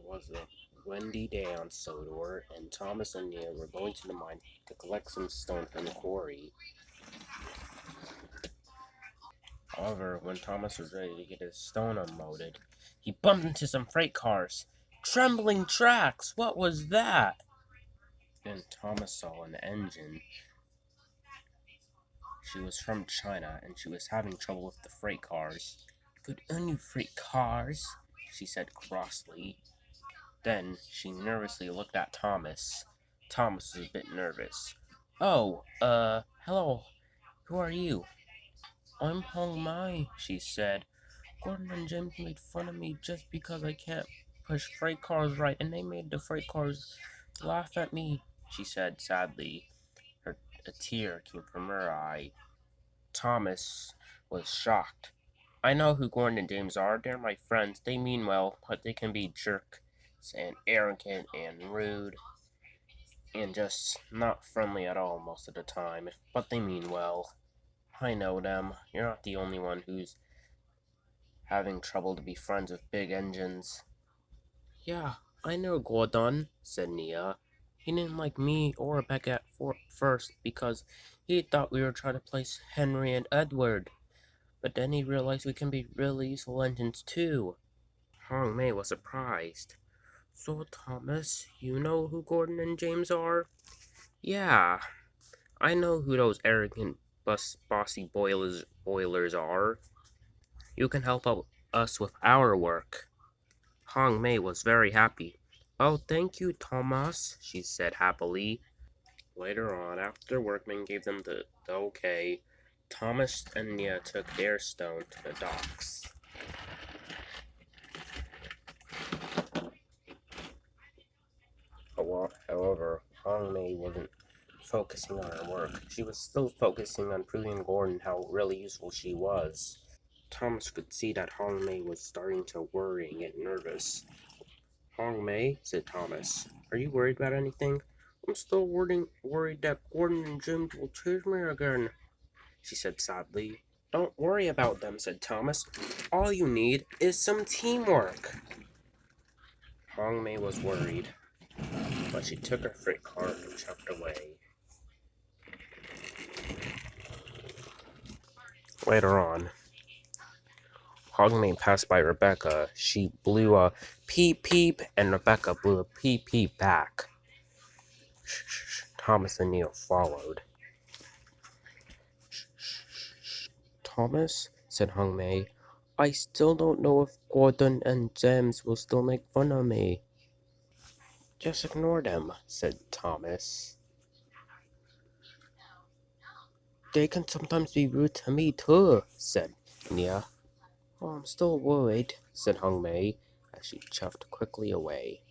was a windy day on Sodor, and Thomas and Nia were going to the mine to collect some stone from the quarry. However, when Thomas was ready to get his stone unloaded, he bumped into some freight cars. Trembling tracks! What was that? Then Thomas saw an engine. She was from China, and she was having trouble with the freight cars. "Good on you, freight cars," she said crossly. Then she nervously looked at Thomas. Thomas was a bit nervous. "Oh, hello. Who are you?" "I'm Hong Mai," she said. "Gordon and James made fun of me just because I can't push freight cars right, and they made the freight cars laugh at me," she said sadly. A tear came from her eye. Thomas was shocked. "I know who Gordon and James are. They're my friends. They mean well, but they can be jerks and arrogant and rude and just not friendly at all most of the time. But they mean well. I know them. You're not the only one who's having trouble to be friends with big engines." "Yeah, I know Gordon," said Nia. "He didn't like me or Rebecca at first because he thought we were trying to place Henry and Edward. But then he realized we can be really useful engines too." Hong Mei was surprised. "So, Thomas, you know who Gordon and James are?" "Yeah, I know who those arrogant, bossy boilers are. You can help out us with our work." Hong Mei was very happy. "Oh, thank you, Thomas," she said happily. Later on, after the workmen gave them the okay, Thomas and Nia took their stone to the docks. However, Hong Mei wasn't focusing on her work. She was still focusing on proving Gordon how really useful she was. Thomas could see that Hong Mei was starting to worry and get nervous. "Hong Mei," said Thomas, "are you worried about anything?" "I'm still worried that Gordon and James will chase me again," she said sadly. "Don't worry about them," said Thomas. "All you need is some teamwork." Hong Mei was worried, but she took her freight car and chucked away. Later on, Hong Mei passed by Rebecca. She blew a peep peep, and Rebecca blew a peep peep back. Thomas and Neil followed. "Thomas," said Hong Mei, "I still don't know if Gordon and James will still make fun of me." "Just ignore them," said Thomas. "They can sometimes be rude to me too," said Nia. "Oh, I'm still worried," said Hong Mei, as she chuffed quickly away.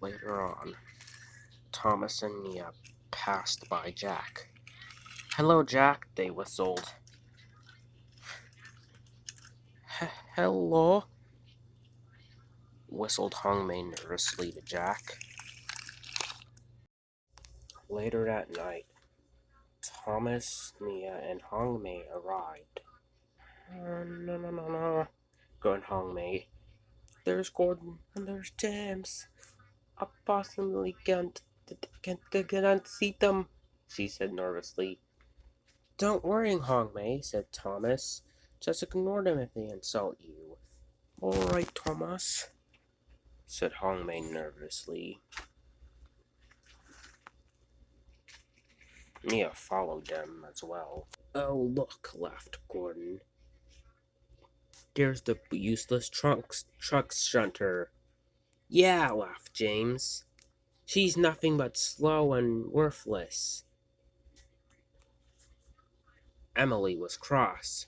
Later on, Thomas and Nia passed by Jack. "Hello, Jack," they whistled. "Hello," whistled Hong Mei nervously to Jack. Later that night, Thomas, Nia, and Hong Mei arrived. No," groaned Hong Mei. "There's Gordon and there's James. I possibly can't see them," she said nervously. "Don't worry, Hong Mei," said Thomas. "Just ignore them if they insult you." "All right, Thomas," said Hong Mei nervously. Nia followed them as well. "Oh, look," laughed Gordon. "There's the useless truck shunter." "Yeah," laughed James. "She's nothing but slow and worthless." Emily was cross.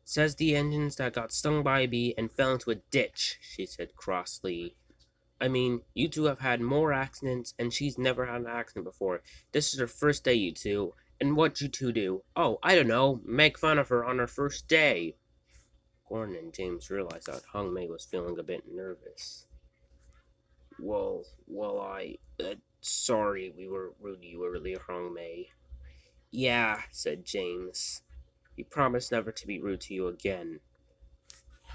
"Says the engines that got stung by a bee and fell into a ditch," she said crossly. "I mean, you two have had more accidents, and she's never had an accident before. This is her first day, you two. And what'd you two do? Oh, I don't know, make fun of her on her first day." Gordon and James realized that Hong Mei was feeling a bit nervous. Sorry we were rude to you earlier, Hong Mei." "Yeah," said James. "We promise never to be rude to you again."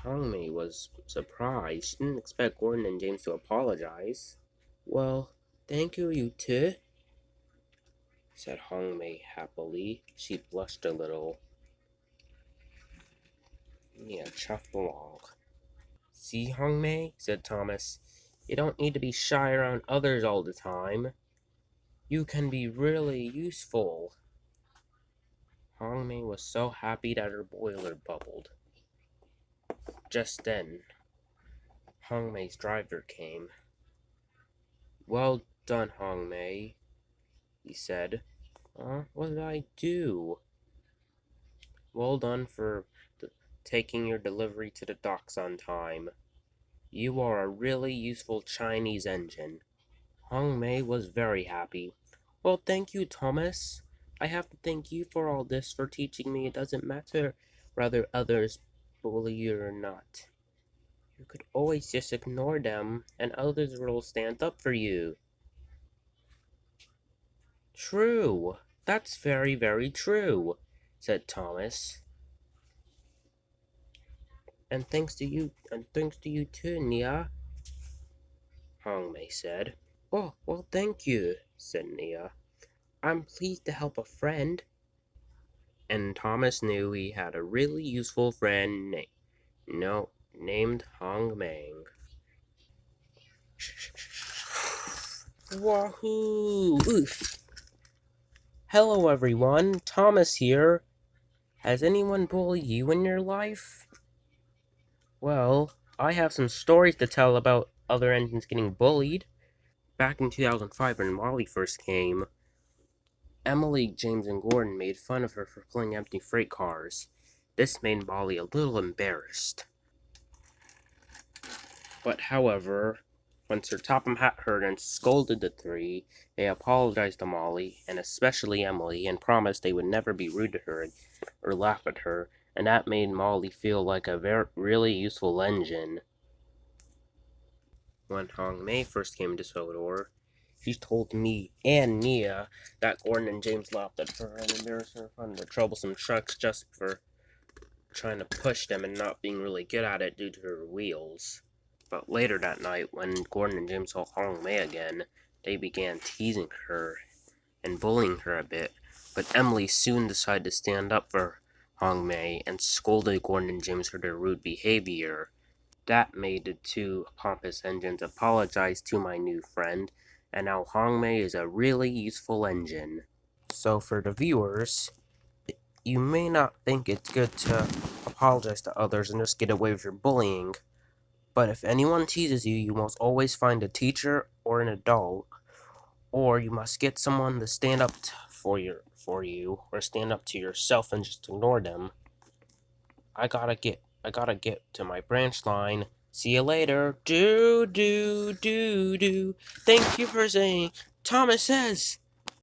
Hongmei was surprised. She didn't expect Gordon and James to apologize. Well, thank you, you two, said Hongmei happily. She blushed a little. Nia chuffed along. See, Hongmei, said Thomas, you don't need to be shy around others all the time. You can be really useful. Hongmei was so happy that her boiler bubbled. Just then, Hongmei's driver came. Well done, Hongmei, he said. What did I do? Well done for taking your delivery to the docks on time. You are a really useful Chinese engine. Hongmei was very happy. Well, thank you, Thomas. I have to thank you for all this, for teaching me it doesn't matter whether others bully you or not. You could always just ignore them, and others will stand up for you. True. That's very, very true, said Thomas. And thanks to you too, Nia, Hongmei said. Oh, well, thank you, said Nia. I'm pleased to help a friend. And Thomas knew he had a really useful friend named Hongmei. Wahoo! Oof. Hello, everyone. Thomas here. Has anyone bullied you in your life? Well, I have some stories to tell about other engines getting bullied. Back in 2005, when Molly first came, Emily, James, and Gordon made fun of her for pulling empty freight cars. This made Molly a little embarrassed. But, however, when Sir Topham Hatt heard and scolded the three, they apologized to Molly, and especially Emily, and promised they would never be rude to her or laugh at her, and that made Molly feel like a really useful engine. When Hongmei first came to Sodor, she told me and Nia that Gordon and James laughed at her and embarrassed her in front of the troublesome trucks just for trying to push them and not being really good at it due to her wheels. But later that night, when Gordon and James saw Hongmei again, they began teasing her and bullying her a bit. But Emily soon decided to stand up for Hongmei and scolded Gordon and James for their rude behavior. That made the two pompous engines apologize to my new friend, and now Hongmei is a really useful engine. So for the viewers, you may not think it's good to apologize to others and just get away with your bullying, but if anyone teases you, you must always find a teacher or an adult, or you must get someone to stand up for you, or stand up to yourself and just ignore them. I gotta get to my branch line. See you later. Do. Thank you for saying Thomas says.